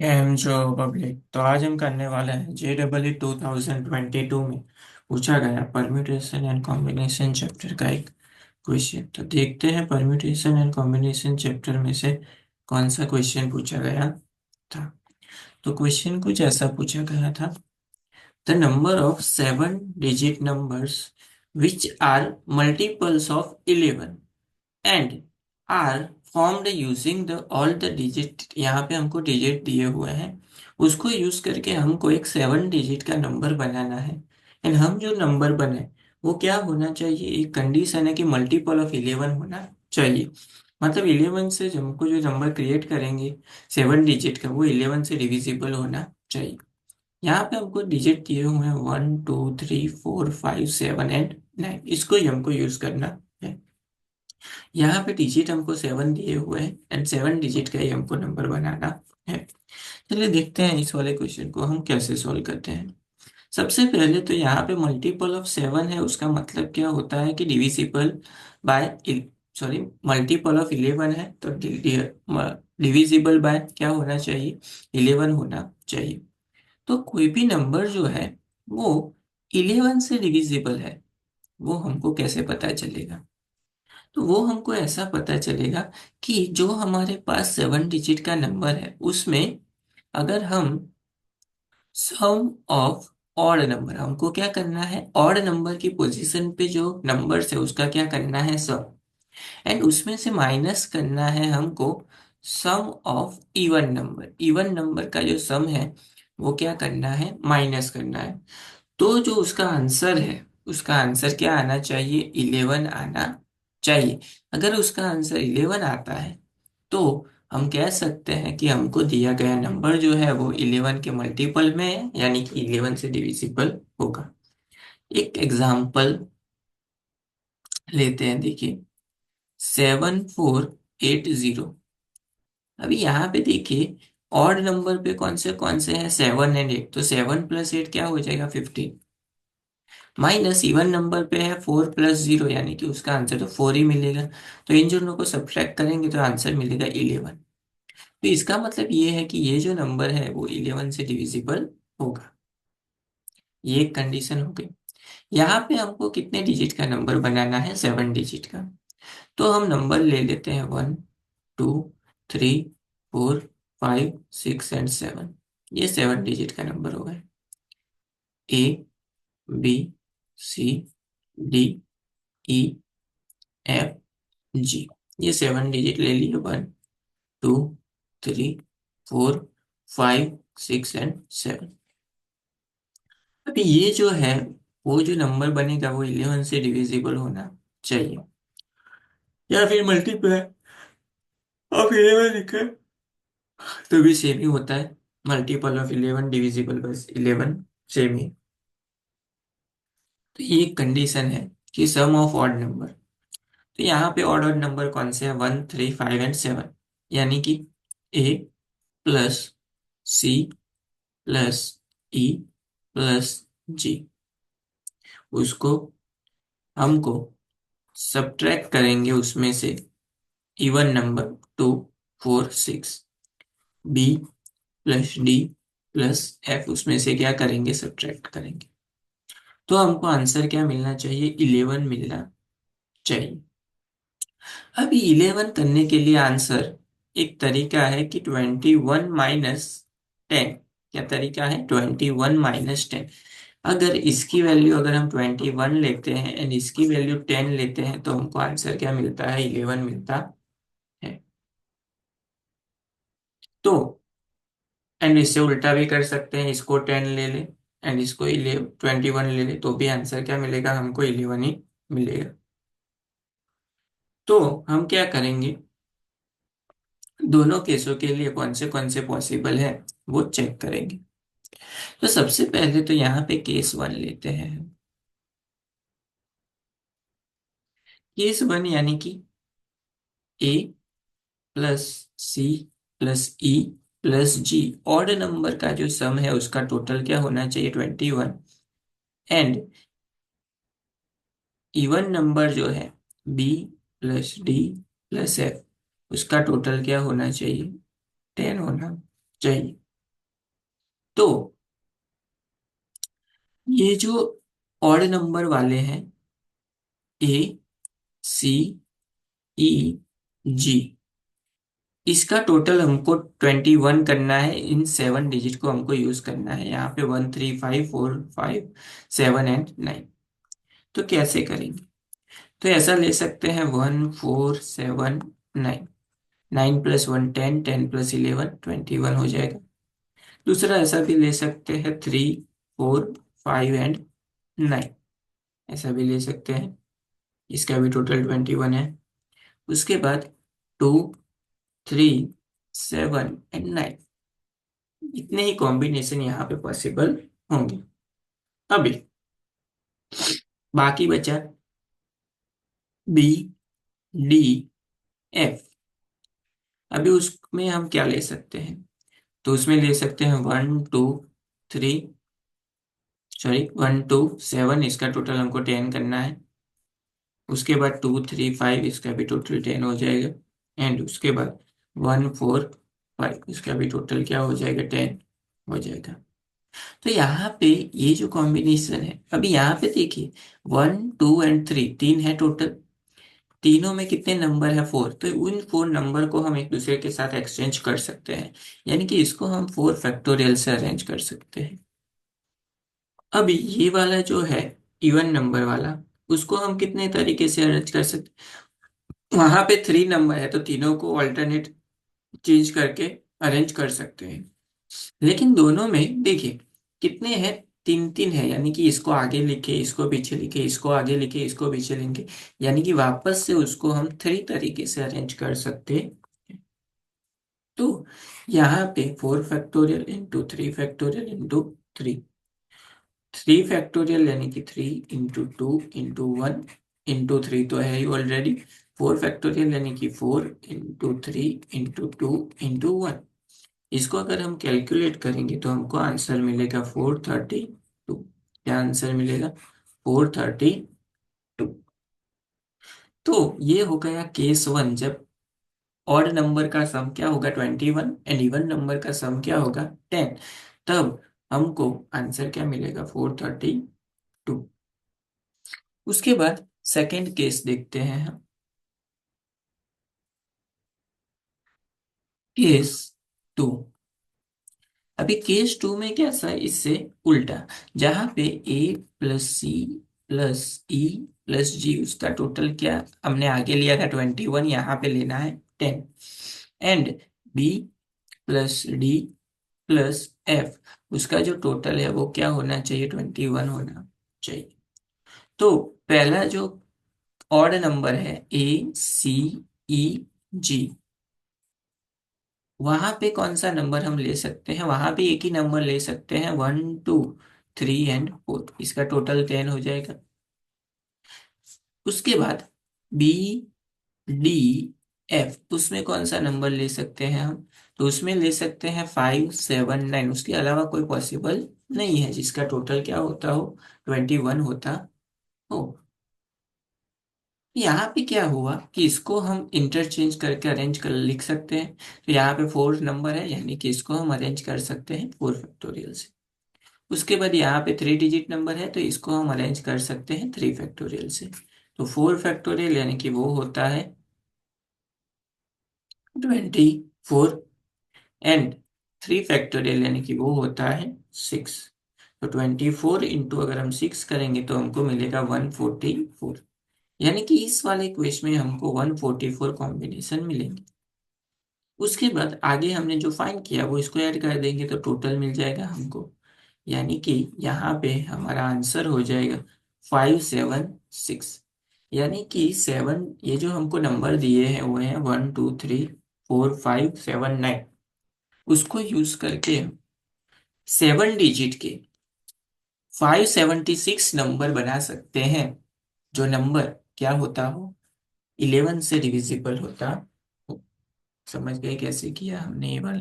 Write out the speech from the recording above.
M जो public तो आज हम करने वाले हैं JEE 2022 में पूछा गया परम्यूटेशन एंड कॉम्बिनेशन चैप्टर का एक क्वेश्चन। तो देखते हैं परम्यूटेशन एंड कॉम्बिनेशन चैप्टर में से कौन सा क्वेश्चन पूछा गया था। तो क्वेश्चन कुछ ऐसा पूछा गया था। The number of 7 digit numbers which are multiples of 11 and are formed using the all the digit. यहाँ पे हमको डिजिट दिए हुए हैं, उसको यूज करके हमको एक 7 डिजिट का नंबर बनाना है। एंड हम जो नंबर बने वो क्या होना चाहिए, एक कंडीशन है कि मल्टीपल ऑफ 11 होना चाहिए। मतलब 11 से हमको जो नंबर क्रिएट करेंगे 7 डिजिट का, वो 11 से डिविजिबल होना चाहिए। यहाँ पे हमको डिजिट दिए हुए हैं 1 2 3 4 5 7 एंड 9, इसको ही हमको यूज करना है। यहाँ पे डिजिट हमको 7 दिए हुए हैं एंड 7 डिजिट का ही हमको नंबर बनाना है। चलिए देखते हैं इस वाले क्वेश्चन को हम कैसे सोल्व करते हैं। सबसे पहले तो यहाँ पे मल्टीपल ऑफ 7 है, उसका मतलब क्या होता है कि divisible by, sorry, multiple of 11 है तो डिविजिबल बाय क्या होना चाहिए, 11 होना चाहिए। तो कोई भी नंबर जो है वो 11 से डिविजिबल है, वो हमको कैसे पता चलेगा। तो वो हमको ऐसा पता चलेगा कि जो हमारे पास 7 डिजिट का नंबर है उसमें अगर हम सम ऑफ ऑड नंबर, हमको क्या करना है, ऑड नंबर की पोजीशन पे जो नंबर्स है उसका क्या करना है, सम। एंड उसमें से माइनस करना है हमको sum of even number, even number का जो सम है वो क्या करना है, माइनस करना है। तो जो उसका आंसर है, उसका आंसर क्या आना चाहिए, 11 आना चाहिए। अगर उसका आंसर 11 आता है तो हम कह सकते हैं कि हमको दिया गया नंबर जो है वो 11 के मल्टीपल में है, यानी कि 11 से डिविजिबल होगा। एक एग्जाम्पल लेते हैं, देखिए 7480। अभी यहाँ पे देखिए ऑड नंबर पे कौन से हैं, 7 एंड 8, तो 7 + 8 क्या हो जाएगा, 15। माइनस इवन नंबर पे है 4 + 0, यानी कि उसका आंसर तो 4 ही मिलेगा। तो इन दोनों को सब्ट्रैक्ट करेंगे तो आंसर मिलेगा 11। तो इसका मतलब ये है कि ये जो नंबर है वो 11 से डिविजिबल होगा। ये एक कंडीशन हो गई। यहाँ पे हमको कितने डिजिट का नंबर बनाना है, 7 डिजिट का। तो हम नंबर ले लेते हैं 1 2 3 4 5 6 एंड 7। ये 7 डिजिट का नंबर हो गया। A B C D E F जी, ये 7 डिजिट ले लिए, 1 2 3 4 5 6 एंड 7। अभी ये जो है, वो जो नंबर बनेगा वो 11 से डिविजिबल होना चाहिए, या फिर मल्टीप्लाई ऑफ 11 लिखे तो भी सेम ही होता है। मल्टीपल ऑफ 11 डिविजिबल बस 11, सेम ही। तो ये एक कंडीशन है कि सम ऑफ ऑड नंबर। तो यहाँ पे ऑड ऑड नंबर कौन से हैं, 1 3 5 एंड 7, यानी कि A + C + E + G। उसको हमको सब्ट्रैक्ट करेंगे उसमें से even number 2 4 6, B + D + F, उसमें से क्या करेंगे, सब्ट्रैक्ट करेंगे। तो हमको आंसर क्या मिलना चाहिए, 11 मिलना चाहिए। अभी 11 करने के लिए आंसर, एक तरीका है कि 21 - 10। क्या तरीका है, 21 - 10। अगर इसकी वैल्यू, अगर हम 21 लेते हैं एंड इसकी वैल्यू 10 लेते हैं तो हमको आंसर क्या मिलता है, 11 मिलता है। तो एंड इससे उल्टा भी कर सकते हैं, इसको 10 ले ले एंड इसको 21 ले ले तो भी आंसर क्या मिलेगा, हमको 11 ही मिलेगा। तो हम क्या करेंगे, दोनों केसों के लिए कौन से पॉसिबल है वो चेक करेंगे। तो सबसे पहले तो यहाँ पे केस 1 लेते हैं। केस 1 यानी कि A + C + E + G, odd number का जो सम है उसका टोटल क्या होना चाहिए, 21। एंड इवन नंबर जो है B + D + F, उसका टोटल क्या होना चाहिए, 10 होना चाहिए। तो ये जो ऑड नंबर वाले हैं, ए, सी, ई, जी, इसका टोटल हमको 21 करना है। इन 7 डिजिट को हमको यूज करना है। यहाँ पे 1 3 5 4 5 7 एंड 9। तो कैसे करेंगे? तो ऐसा ले सकते हैं, 1 4 7 9। 9 + 1 10, 10 + 11 21 हो जाएगा। दूसरा ऐसा भी ले सकते हैं, 3 4 5 एंड 9। ऐसा भी ले सकते हैं, इसका भी टोटल 21 है। उसके बाद 2 3 7 एंड 9, इतने ही कॉम्बिनेशन यहाँ पे पॉसिबल होंगे। अभी बाकी बचा बी, डी, एफ। अभी उसमें हम क्या ले सकते हैं? तो उसमें ले सकते हैं 1 2 3, सॉरी 1 2 7, इसका टोटल हमको 10 करना है। उसके बाद 2 3 5, इसका भी टोटल 10 हो जाएगा। एंड उसके बाद 1 4 5, इसका भी टोटल क्या हो जाएगा? 10 हो जाएगा। तो यहाँ पे ये जो कॉम्बिनेशन है, अभी यहाँ पे देखिए, 1 2 एंड 3, तीन है टोटल। तीनों में कितने नंबर है? 4। तो उन 4 नंबर को हम एक दूसरे के साथ एक्सचेंज कर सकते हैं, यानी कि इसको हम 4 फैक्टोरियल से अरेंज कर सकते हैं। अब ये वाला जो है इवन नंबर वाला, उसको हम कितने तरीके से अरेंज कर सकते हैं? वहां पे 3 नंबर है, तो तीनों को अल्टरनेट चेंज करके अरेंज कर सकते हैं। लेकिन दोनों में देखिए कितने हैं? 3 3 है, यानी कि इसको आगे लिखे, इसको पीछे लिखे, इसको आगे लिखे, इसको पीछे लिखे, यानी कि वापस से उसको हम 3 तरीके से अरेंज कर सकते हैं। तो यहाँ पे 4 फैक्टोरियल × 3 फैक्टोरियल × 3, 3 फैक्टोरियल यानी कि 3 × 2 × 1 × 3 तो है ही ऑलरेडी। 4 फैक्टोरियल यानी कि 4 × 3 × 2 × 1। इसको अगर हम कैलकुलेट करेंगे तो हमको आंसर मिलेगा 432। क्या आंसर मिलेगा? 432। तो ये हो गया केस 1, जब ऑड नंबर का सम क्या होगा? 21 एंड इवन नंबर का सम क्या होगा? 10। तब हमको आंसर क्या मिलेगा? 432। उसके बाद सेकेंड केस देखते हैं हम। केस 2। अभी केस 2 में कैसा है? इससे उल्टा, जहां पे A + C + E + G, उसका टोटल क्या हमने आगे लिया था? 21, यहाँ पे लेना है 10। एंड B + D + F, उसका जो टोटल है वो क्या होना चाहिए? 21 होना चाहिए। तो पहला जो ऑड नंबर है A C E G, वहां पे कौन सा नंबर हम ले सकते हैं? वहां पे एक ही नंबर ले सकते हैं, 1 2 3 एंड 4, इसका टोटल 10 हो जाएगा। उसके बाद B D F, उसमें कौन सा नंबर ले सकते हैं हम? तो उसमें ले सकते हैं 5 7 9, उसके अलावा कोई पॉसिबल नहीं है जिसका टोटल क्या होता हो? 21 होता हो। यहाँ पे क्या हुआ कि इसको हम इंटरचेंज करके अरेंज कर लिख सकते हैं। तो यहाँ पे 4 नंबर है, यानी कि इसको हम अरेंज कर सकते हैं 4 फैक्टोरियल से। उसके बाद यहाँ पे 3 डिजिट नंबर है, तो इसको हम अरेंज कर सकते हैं 3 फैक्टोरियल से। तो 4 फैक्टोरियल यानी कि वो होता है 24। एंड 3 फैक्टोरियल यानी कि वो होता है 6। तो 24 अगर हम 6 करेंगे तो हमको मिलेगा 144। यानी कि इस वाले क्वेश्चन में हमको 144 कॉम्बिनेशन मिलेंगे। उसके बाद आगे हमने जो फाइंड किया वो इसको ऐड कर देंगे तो टोटल मिल जाएगा हमको। यानी कि यहाँ पे हमारा आंसर हो जाएगा 576। यानी कि 7, ये जो हमको नंबर दिए हैं वो हैं 1 2 3 4 5 7 9, उसको यूज करके 7 डिजिट के 576 नंबर बना सकते हैं। जो नंबर क्या होता हो? 11 से डिविजिबल होता हो। समझ गए कैसे किया हमने ये वाला?